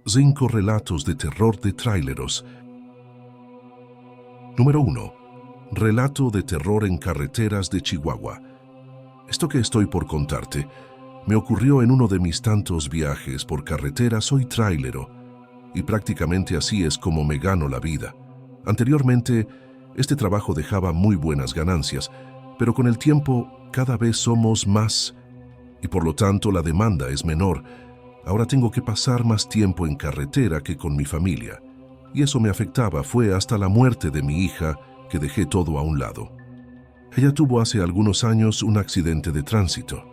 5 relatos de terror de tráileros. Número 1. Relato de terror en carreteras de Chihuahua. Esto que estoy por contarte me ocurrió en uno de mis tantos viajes por carretera. Soy tráilero y prácticamente así es como me gano la vida. Anteriormente, este trabajo dejaba muy buenas ganancias, pero con el tiempo cada vez somos más y por lo tanto la demanda es menor. Ahora tengo que pasar más tiempo en carretera que con mi familia, y eso me afectaba. Fue hasta la muerte de mi hija que dejé todo a un lado. Ella tuvo hace algunos años un accidente de tránsito.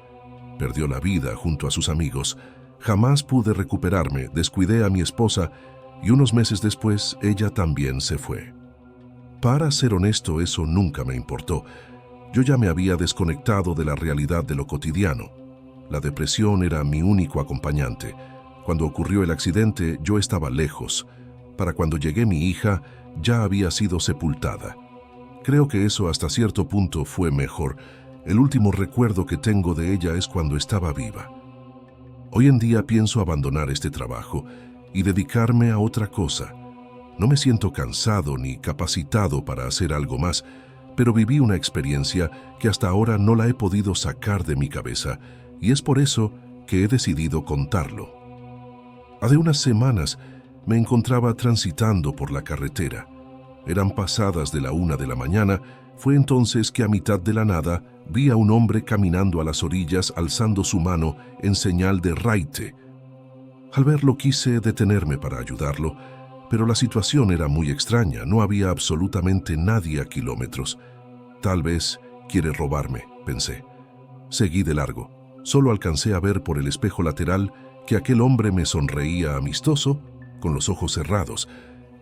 Perdió la vida junto a sus amigos. Jamás pude recuperarme, descuidé a mi esposa y unos meses después ella también se fue. Para ser honesto, eso nunca me importó. Yo ya me había desconectado de la realidad de lo cotidiano. La depresión era mi único acompañante. Cuando ocurrió el accidente, yo estaba lejos. Para cuando llegué, mi hija ya había sido sepultada. Creo que eso hasta cierto punto fue mejor. El último recuerdo que tengo de ella es cuando estaba viva. Hoy en día pienso abandonar este trabajo y dedicarme a otra cosa. No me siento cansado ni capacitado para hacer algo más, pero viví una experiencia que hasta ahora no la he podido sacar de mi cabeza, y es por eso que he decidido contarlo. Hace unas semanas me encontraba transitando por la carretera. Eran pasadas de la 1 de la mañana. Fue entonces que a mitad de la nada vi a un hombre caminando a las orillas alzando su mano en señal de raite. Al verlo quise detenerme para ayudarlo, pero la situación era muy extraña. No había absolutamente nadie a kilómetros. Tal vez quiere robarme, pensé. Seguí de largo. Solo alcancé a ver por el espejo lateral que aquel hombre me sonreía amistoso, con los ojos cerrados.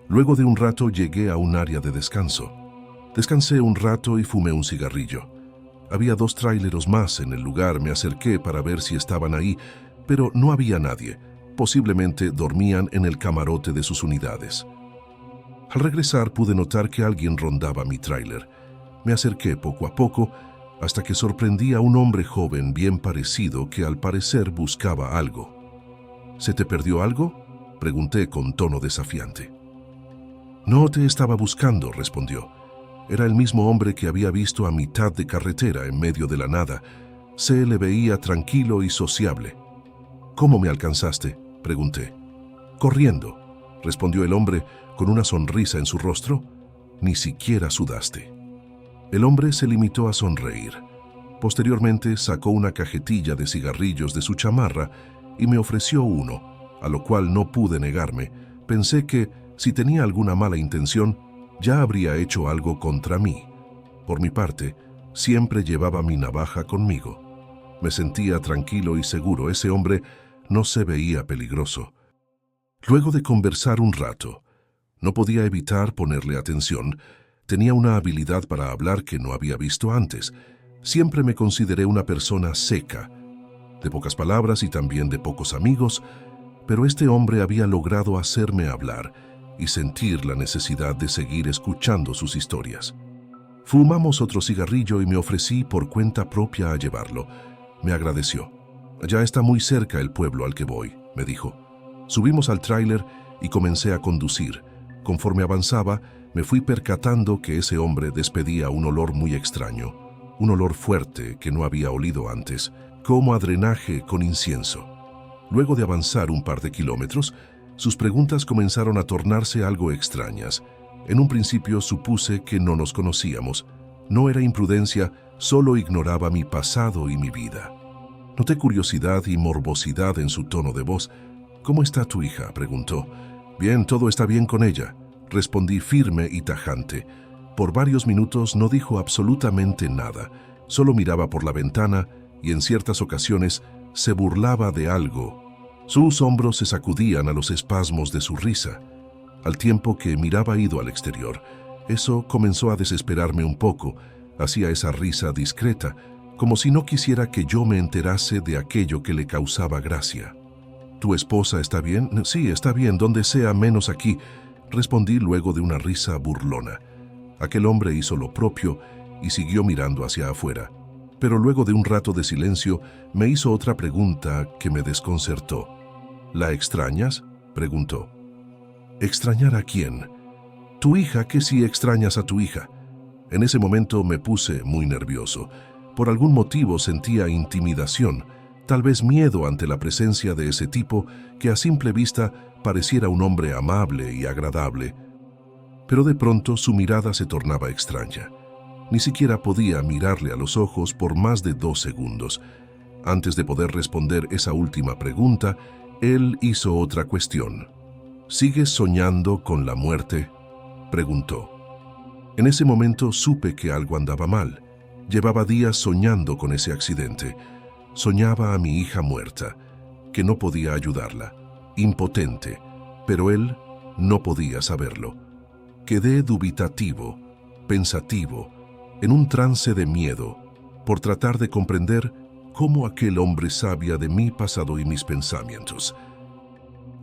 Luego de un rato llegué a un área de descanso. Descansé un rato y fumé un cigarrillo. Había 2 tráileros más en el lugar. Me acerqué para ver si estaban ahí, pero no había nadie. Posiblemente dormían en el camarote de sus unidades. Al regresar pude notar que alguien rondaba mi tráiler. Me acerqué poco a poco hasta que sorprendí a un hombre joven bien parecido que al parecer buscaba algo. ¿Se te perdió algo?, pregunté con tono desafiante. No te estaba buscando, respondió. Era el mismo hombre que había visto a mitad de carretera en medio de la nada. Se le veía tranquilo y sociable. ¿Cómo me alcanzaste?, pregunté. Corriendo, respondió el hombre con una sonrisa en su rostro. Ni siquiera sudaste. El hombre se limitó a sonreír. Posteriormente sacó una cajetilla de cigarrillos de su chamarra y me ofreció uno, a lo cual no pude negarme. Pensé que, si tenía alguna mala intención, ya habría hecho algo contra mí. Por mi parte, siempre llevaba mi navaja conmigo. Me sentía tranquilo y seguro. Ese hombre no se veía peligroso. Luego de conversar un rato, no podía evitar ponerle atención. Tenía una habilidad para hablar que no había visto antes. Siempre me consideré una persona seca, de pocas palabras y también de pocos amigos, pero este hombre había logrado hacerme hablar y sentir la necesidad de seguir escuchando sus historias. Fumamos otro cigarrillo y me ofrecí por cuenta propia a llevarlo. Me agradeció. Ya está muy cerca el pueblo al que voy, me dijo. Subimos al tráiler y comencé a conducir. Conforme avanzaba, me fui percatando que ese hombre despedía un olor muy extraño, un olor fuerte que no había olido antes, como a drenaje con incienso. Luego de avanzar un par de kilómetros, sus preguntas comenzaron a tornarse algo extrañas. En un principio supuse que no nos conocíamos. No era imprudencia, solo ignoraba mi pasado y mi vida. Noté curiosidad y morbosidad en su tono de voz. «¿Cómo está tu hija?», preguntó. «Bien, todo está bien con ella», respondí firme y tajante. Por varios minutos no dijo absolutamente nada. Solo miraba por la ventana y en ciertas ocasiones se burlaba de algo. Sus hombros se sacudían a los espasmos de su risa. Al tiempo que miraba ido al exterior, eso comenzó a desesperarme un poco. Hacía esa risa discreta, como si no quisiera que yo me enterase de aquello que le causaba gracia. «¿Tu esposa está bien?». «Sí, está bien, donde sea menos aquí», respondí luego de una risa burlona. Aquel hombre hizo lo propio y siguió mirando hacia afuera. Pero luego de un rato de silencio, me hizo otra pregunta que me desconcertó. «¿La extrañas?». preguntó. ¿Extrañar a quién? Tu hija, que si extrañas a tu hija. En ese momento me puse muy nervioso. Por algún motivo sentía intimidación, tal vez miedo ante la presencia de ese tipo que a simple vista pareciera un hombre amable y agradable. Pero de pronto su mirada se tornaba extraña. Ni siquiera podía mirarle a los ojos por más de 2 segundos. Antes de poder responder esa última pregunta, él hizo otra cuestión. ¿Sigues soñando con la muerte?, preguntó. En ese momento supe que algo andaba mal. Llevaba días soñando con ese accidente. Soñaba a mi hija muerta, que no podía ayudarla, impotente, pero él no podía saberlo. Quedé dubitativo, pensativo, en un trance de miedo, por tratar de comprender cómo aquel hombre sabía de mi pasado y mis pensamientos.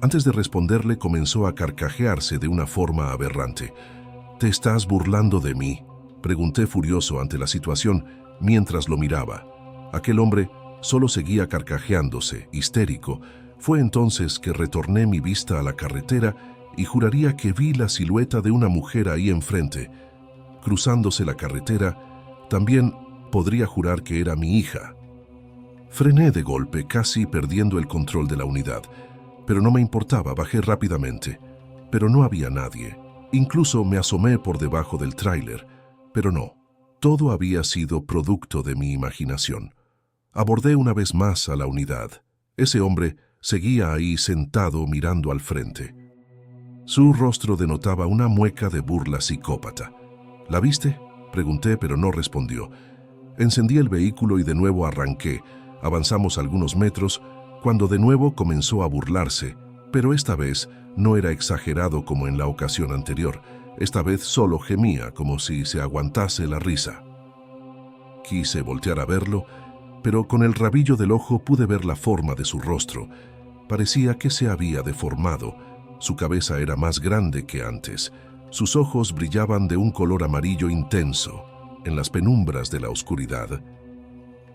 Antes de responderle, comenzó a carcajearse de una forma aberrante. ¿Te estás burlando de mí?, pregunté furioso ante la situación mientras lo miraba. Aquel hombre solo seguía carcajeándose, histérico. Fue entonces que retorné mi vista a la carretera y juraría que vi la silueta de una mujer ahí enfrente. Cruzándose la carretera, también podría jurar que era mi hija. Frené de golpe, casi perdiendo el control de la unidad. Pero no me importaba, bajé rápidamente. Pero no había nadie. Incluso me asomé por debajo del tráiler. Pero no, todo había sido producto de mi imaginación. Abordé una vez más a la unidad. Ese hombre seguía ahí sentado mirando al frente. Su rostro denotaba una mueca de burla psicópata. ¿La viste?, pregunté, pero no respondió. Encendí el vehículo y de nuevo arranqué. Avanzamos algunos metros, cuando de nuevo comenzó a burlarse, pero esta vez no era exagerado como en la ocasión anterior. Esta vez solo gemía, como si se aguantase la risa. Quise voltear a verlo, pero con el rabillo del ojo pude ver la forma de su rostro. Parecía que se había deformado. Su cabeza era más grande que antes. Sus ojos brillaban de un color amarillo intenso, en las penumbras de la oscuridad.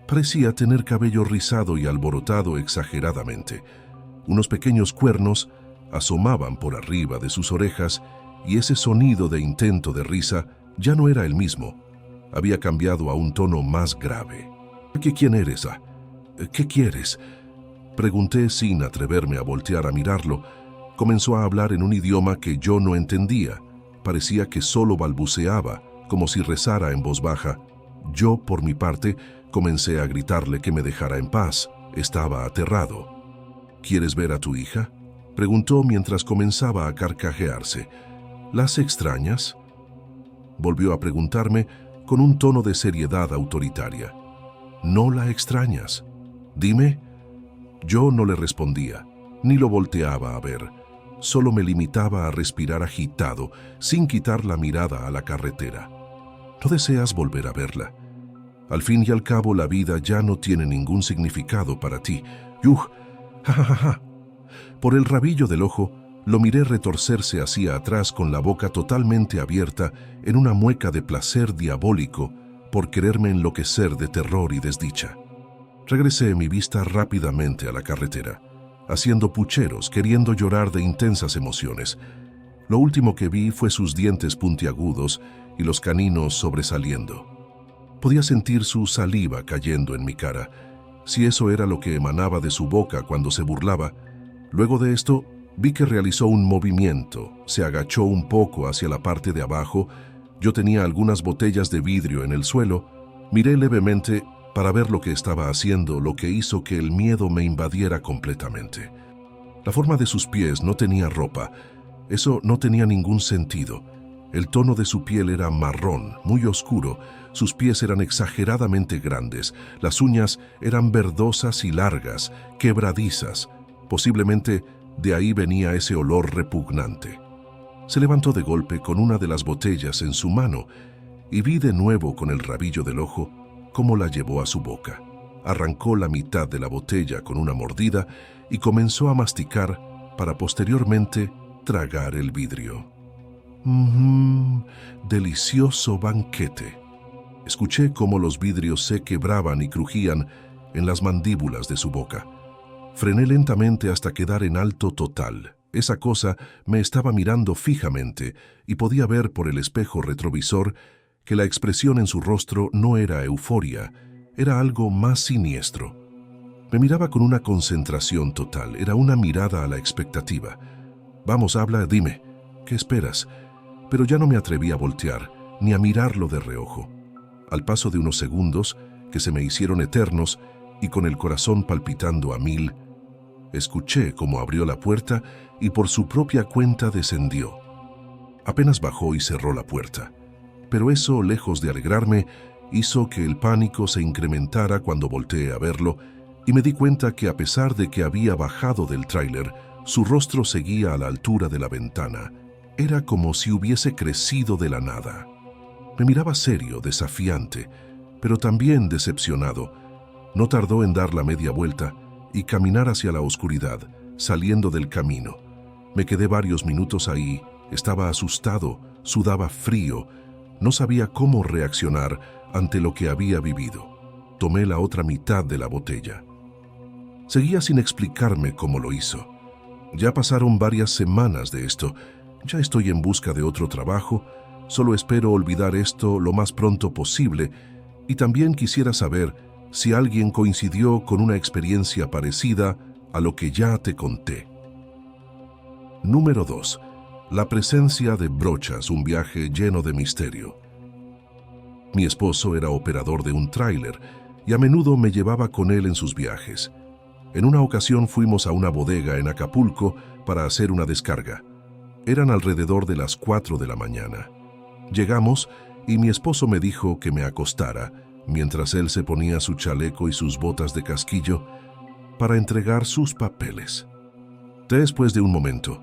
Parecía tener cabello rizado y alborotado exageradamente. Unos pequeños cuernos asomaban por arriba de sus orejas y ese sonido de intento de risa ya no era el mismo. Había cambiado a un tono más grave. ¿Quién eres? ¿Qué quieres?, pregunté sin atreverme a voltear a mirarlo. Comenzó a hablar en un idioma que yo no entendía. Parecía que solo balbuceaba, como si rezara en voz baja. Yo, por mi parte, comencé a gritarle que me dejara en paz. Estaba aterrado. ¿Quieres ver a tu hija?, preguntó mientras comenzaba a carcajearse. ¿Las extrañas?, volvió a preguntarme con un tono de seriedad autoritaria. ¿No la extrañas? Dime. Yo no le respondía, ni lo volteaba a ver. Solo me limitaba a respirar agitado, sin quitar la mirada a la carretera. ¿No deseas volver a verla? Al fin y al cabo, la vida ya no tiene ningún significado para ti. ¡Yuj! ¡Ja, ja, ja, ja! Por el rabillo del ojo, lo miré retorcerse hacia atrás con la boca totalmente abierta en una mueca de placer diabólico por quererme enloquecer de terror y desdicha. Regresé mi vista rápidamente a la carretera, haciendo pucheros, queriendo llorar de intensas emociones. Lo último que vi fue sus dientes puntiagudos y los caninos sobresaliendo. Podía sentir su saliva cayendo en mi cara, si eso era lo que emanaba de su boca cuando se burlaba. Luego de esto, vi que realizó un movimiento, se agachó un poco hacia la parte de abajo. Yo tenía algunas botellas de vidrio en el suelo. Miré levemente para ver lo que estaba haciendo, lo que hizo que el miedo me invadiera completamente. La forma de sus pies no tenía ropa. Eso no tenía ningún sentido. El tono de su piel era marrón, muy oscuro. Sus pies eran exageradamente grandes. Las uñas eran verdosas y largas, quebradizas. Posiblemente de ahí venía ese olor repugnante. Se levantó de golpe con una de las botellas en su mano y vi de nuevo con el rabillo del ojo cómo la llevó a su boca. Arrancó la mitad de la botella con una mordida y comenzó a masticar para posteriormente tragar el vidrio. Delicioso banquete. Escuché cómo los vidrios se quebraban y crujían en las mandíbulas de su boca. Frené lentamente hasta quedar en alto total, Esa cosa me estaba mirando fijamente y podía ver por el espejo retrovisor que la expresión en su rostro no era euforia, era algo más siniestro. Me miraba con una concentración total, era una mirada a la expectativa. Vamos, habla, dime, ¿qué esperas? Pero ya no me atreví a voltear, ni a mirarlo de reojo. Al paso de unos segundos, que se me hicieron eternos, y con el corazón palpitando a 1000, escuché cómo abrió la puerta y por su propia cuenta descendió. Apenas bajó y cerró la puerta. Pero eso, lejos de alegrarme, hizo que el pánico se incrementara cuando volteé a verlo y me di cuenta que a pesar de que había bajado del tráiler, su rostro seguía a la altura de la ventana. Era como si hubiese crecido de la nada. Me miraba serio, desafiante, pero también decepcionado. No tardó en dar la media vuelta y caminar hacia la oscuridad, saliendo del camino. Me quedé varios minutos ahí, estaba asustado, sudaba frío, no sabía cómo reaccionar ante lo que había vivido. Tomé la otra mitad de la botella. Seguía sin explicarme cómo lo hizo. Ya pasaron varias semanas de esto, ya estoy en busca de otro trabajo, solo espero olvidar esto lo más pronto posible y también quisiera saber si alguien coincidió con una experiencia parecida a lo que ya te conté. Número 2. La presencia de Brochas, un viaje lleno de misterio. Mi esposo era operador de un tráiler y a menudo me llevaba con él en sus viajes. En una ocasión fuimos a una bodega en Acapulco para hacer una descarga. Eran alrededor de las 4 de la mañana. Llegamos y mi esposo me dijo que me acostara mientras él se ponía su chaleco y sus botas de casquillo para entregar sus papeles. Después de un momento,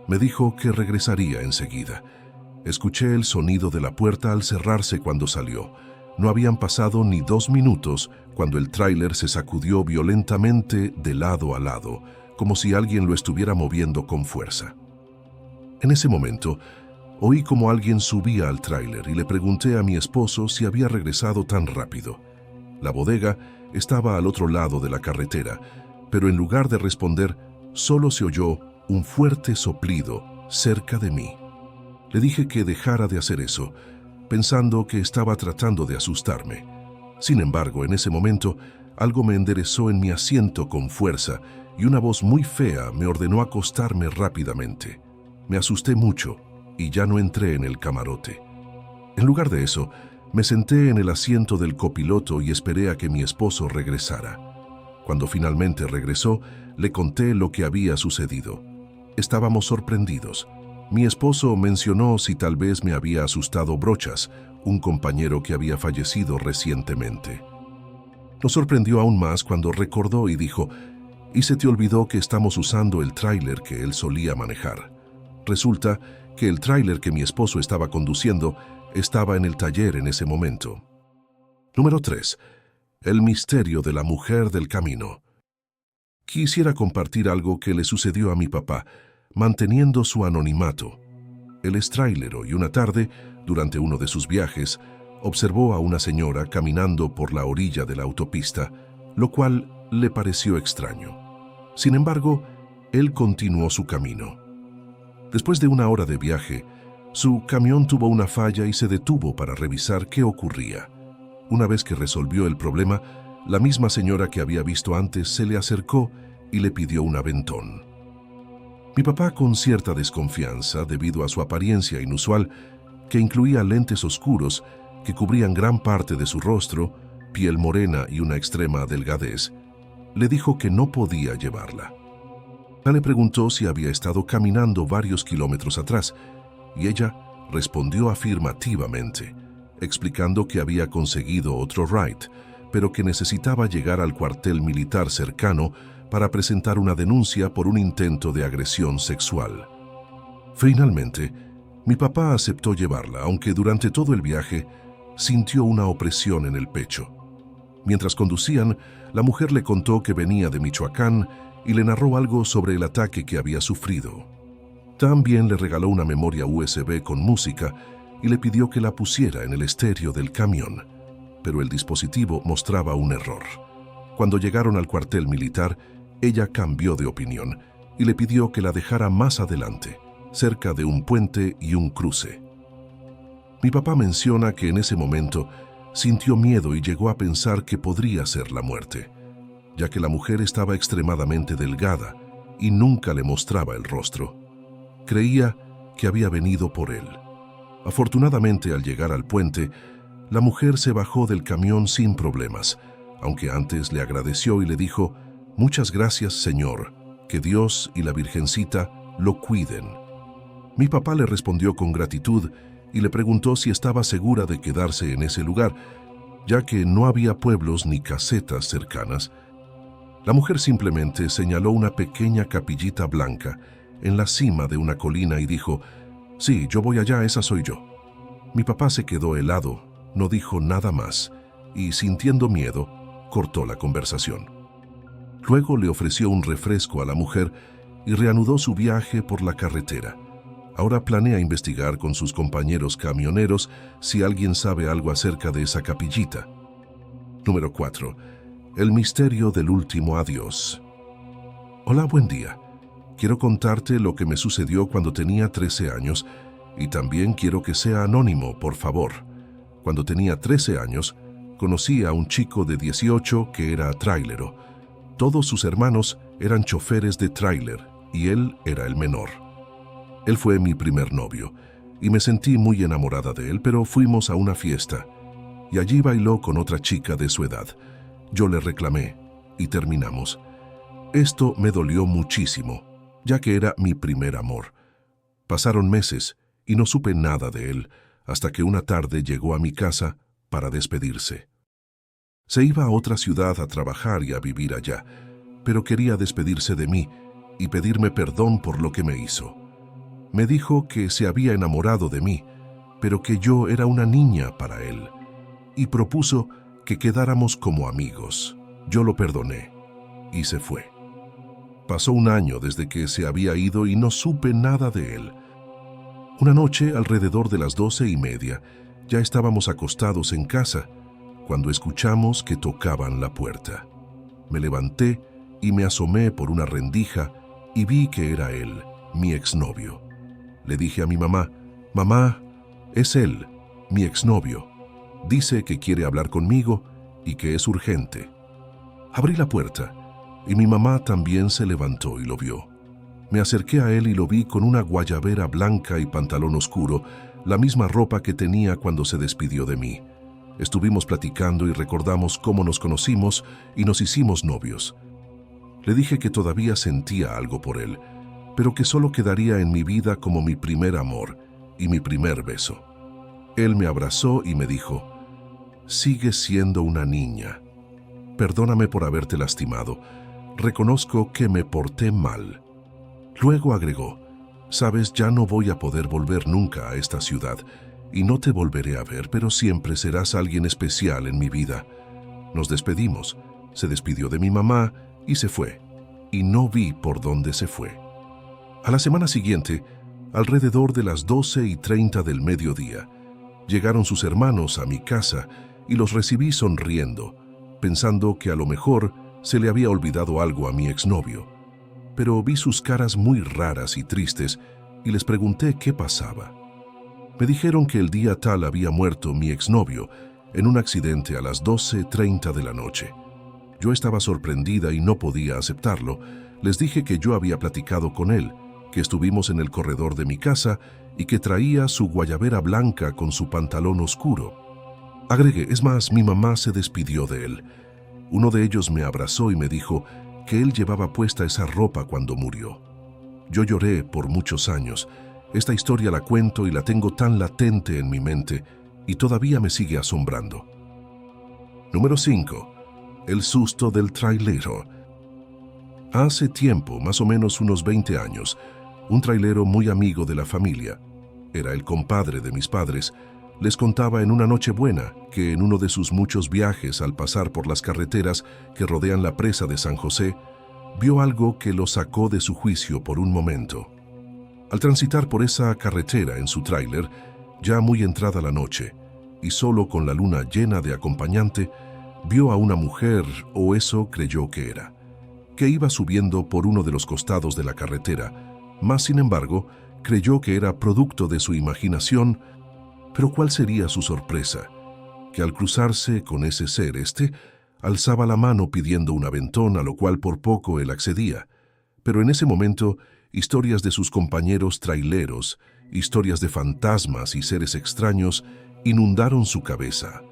me dijo que regresaría enseguida. Escuché el sonido de la puerta al cerrarse cuando salió. No habían pasado ni 2 minutos cuando el tráiler se sacudió violentamente de lado a lado, como si alguien lo estuviera moviendo con fuerza. En ese momento, oí como alguien subía al tráiler y le pregunté a mi esposo si había regresado tan rápido. La bodega estaba al otro lado de la carretera, pero en lugar de responder, solo se oyó un fuerte soplido cerca de mí. Le dije que dejara de hacer eso, pensando que estaba tratando de asustarme. Sin embargo, en ese momento, algo me enderezó en mi asiento con fuerza y una voz muy fea me ordenó acostarme rápidamente. Me asusté mucho y ya no entré en el camarote. En lugar de eso, me senté en el asiento del copiloto y esperé a que mi esposo regresara. Cuando finalmente regresó, le conté lo que había sucedido. Estábamos sorprendidos. Mi esposo mencionó si tal vez me había asustado Brochas, un compañero que había fallecido recientemente. Nos sorprendió aún más cuando recordó y dijo: «¿Y se te olvidó que estamos usando el tráiler que él solía manejar?» Resulta que el tráiler que mi esposo estaba conduciendo estaba en el taller en ese momento. Número 3. El misterio de la mujer del camino. Quisiera compartir algo que le sucedió a mi papá, manteniendo su anonimato. Él es trailero y una tarde, durante uno de sus viajes, observó a una señora caminando por la orilla de la autopista, lo cual le pareció extraño. Sin embargo, él continuó su camino. Después de una hora de viaje, su camión tuvo una falla y se detuvo para revisar qué ocurría. Una vez que resolvió el problema, la misma señora que había visto antes se le acercó y le pidió un aventón. Mi papá, con cierta desconfianza debido a su apariencia inusual, que incluía lentes oscuros que cubrían gran parte de su rostro, piel morena y una extrema delgadez, le dijo que no podía llevarla. Él le preguntó si había estado caminando varios kilómetros atrás, y ella respondió afirmativamente, explicando que había conseguido otro ride, pero que necesitaba llegar al cuartel militar cercano para presentar una denuncia por un intento de agresión sexual. Finalmente, mi papá aceptó llevarla, aunque durante todo el viaje sintió una opresión en el pecho. Mientras conducían, la mujer le contó que venía de Michoacán y le narró algo sobre el ataque que había sufrido. También le regaló una memoria USB con música y le pidió que la pusiera en el estéreo del camión, pero el dispositivo mostraba un error. Cuando llegaron al cuartel militar, ella cambió de opinión y le pidió que la dejara más adelante, cerca de un puente y un cruce. Mi papá menciona que en ese momento sintió miedo y llegó a pensar que podría ser la muerte, ya que la mujer estaba extremadamente delgada y nunca le mostraba el rostro. Creía que había venido por él. Afortunadamente, al llegar al puente, la mujer se bajó del camión sin problemas, aunque antes le agradeció y le dijo: «Muchas gracias, señor, que Dios y la Virgencita lo cuiden». Mi papá le respondió con gratitud y le preguntó si estaba segura de quedarse en ese lugar, ya que no había pueblos ni casetas cercanas. La mujer simplemente señaló una pequeña capillita blanca en la cima de una colina y dijo: «Sí, yo voy allá, esa soy yo». Mi papá se quedó helado, no dijo nada más y, sintiendo miedo, cortó la conversación. Luego le ofreció un refresco a la mujer y reanudó su viaje por la carretera. Ahora planea investigar con sus compañeros camioneros si alguien sabe algo acerca de esa capillita. Número 4. El misterio del último adiós. Hola, buen día. Quiero contarte lo que me sucedió cuando tenía 13 años y también quiero que sea anónimo, por favor. Cuando tenía 13 años, conocí a un chico de 18 que era trailero. Todos sus hermanos eran choferes de tráiler y él era el menor. Él fue mi primer novio y me sentí muy enamorada de él, pero fuimos a una fiesta y allí bailó con otra chica de su edad. Yo le reclamé y terminamos. Esto me dolió muchísimo, ya que era mi primer amor. Pasaron meses y no supe nada de él hasta que una tarde llegó a mi casa para despedirse. Se iba a otra ciudad a trabajar y a vivir allá, pero quería despedirse de mí y pedirme perdón por lo que me hizo. Me dijo que se había enamorado de mí, pero que yo era una niña para él, y propuso que quedáramos como amigos. Yo lo perdoné y se fue. Pasó un año desde que se había ido y no supe nada de él. Una noche, alrededor de las 12:30, ya estábamos acostados en casa, cuando escuchamos que tocaban la puerta. Me levanté y me asomé por una rendija y vi que era él, mi exnovio. Le dije a mi mamá: «Mamá, es él, mi exnovio. Dice que quiere hablar conmigo y que es urgente». Abrí la puerta y mi mamá también se levantó y lo vio. Me acerqué a él y lo vi con una guayabera blanca y pantalón oscuro, la misma ropa que tenía cuando se despidió de mí. Estuvimos platicando y recordamos cómo nos conocimos y nos hicimos novios. Le dije que todavía sentía algo por él, pero que solo quedaría en mi vida como mi primer amor y mi primer beso. Él me abrazó y me dijo: «Sigues siendo una niña. Perdóname por haberte lastimado. Reconozco que me porté mal». Luego agregó: «Sabes, ya no voy a poder volver nunca a esta ciudad y no te volveré a ver, pero siempre serás alguien especial en mi vida». Nos despedimos. Se despidió de mi mamá y se fue, y no vi por dónde se fue. A la semana siguiente, alrededor de las 12:30 del mediodía, llegaron sus hermanos a mi casa y los recibí sonriendo, pensando que a lo mejor se le había olvidado algo a mi exnovio. Pero vi sus caras muy raras y tristes y les pregunté qué pasaba. Me dijeron que el día tal había muerto mi exnovio en un accidente a las 12:30 de la noche. Yo estaba sorprendida y no podía aceptarlo. Les dije que yo había platicado con él, que estuvimos en el corredor de mi casa y que traía su guayabera blanca con su pantalón oscuro. Agregué: es más, mi mamá se despidió de él. Uno de ellos me abrazó y me dijo que él llevaba puesta esa ropa cuando murió. Yo lloré por muchos años. Esta historia la cuento y la tengo tan latente en mi mente y todavía me sigue asombrando. Número 5. El susto del trailero. Hace tiempo, más o menos unos 20 años, un trailero muy amigo de la familia, era el compadre de mis padres, les contaba en una Nochebuena que en uno de sus muchos viajes al pasar por las carreteras que rodean la presa de San José, vio algo que lo sacó de su juicio por un momento. Al transitar por esa carretera en su tráiler, ya muy entrada la noche, y solo con la luna llena de acompañante, vio a una mujer, o eso creyó que era, que iba subiendo por uno de los costados de la carretera, mas sin embargo, creyó que era producto de su imaginación. Pero ¿cuál sería su sorpresa? Que al cruzarse con ese ser, alzaba la mano pidiendo un aventón, a lo cual por poco él accedía. Pero en ese momento, historias de sus compañeros traileros, historias de fantasmas y seres extraños, inundaron su cabeza.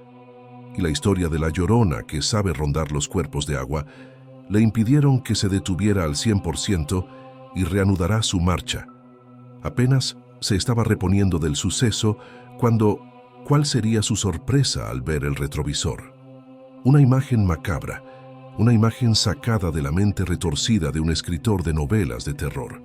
Y la historia de la Llorona, que sabe rondar los cuerpos de agua, le impidieron que se detuviera al 100% y reanudará su marcha. Apenas se estaba reponiendo del suceso cuando, ¿cuál sería su sorpresa al ver el retrovisor? Una imagen macabra, una imagen sacada de la mente retorcida de un escritor de novelas de terror.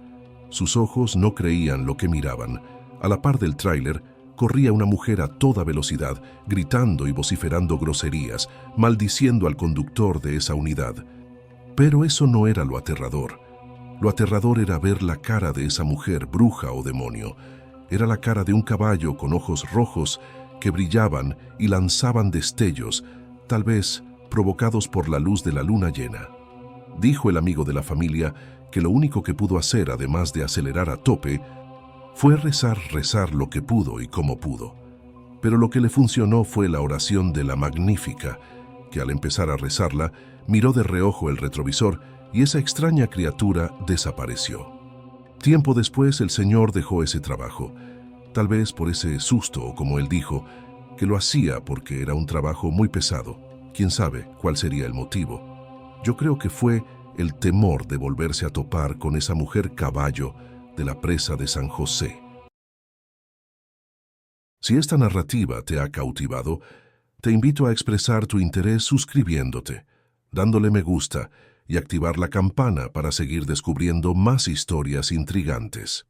Sus ojos no creían lo que miraban. A la par del tráiler, corría una mujer a toda velocidad, gritando y vociferando groserías, maldiciendo al conductor de esa unidad. Pero eso no era lo aterrador. Lo aterrador era ver la cara de esa mujer, bruja o demonio. Era la cara de un caballo con ojos rojos que brillaban y lanzaban destellos, tal vez provocados por la luz de la luna llena. Dijo el amigo de la familia que lo único que pudo hacer, además de acelerar a tope, fue rezar lo que pudo y como pudo. Pero lo que le funcionó fue la oración de la Magnífica, que al empezar a rezarla, miró de reojo el retrovisor y esa extraña criatura desapareció. Tiempo después el señor dejó ese trabajo, tal vez por ese susto o, como él dijo, que lo hacía porque era un trabajo muy pesado. Quién sabe cuál sería el motivo. Yo creo que fue el temor de volverse a topar con esa mujer caballo de la presa de San José. Si esta narrativa te ha cautivado, te invito a expresar tu interés suscribiéndote, dándole me gusta y activar la campana para seguir descubriendo más historias intrigantes.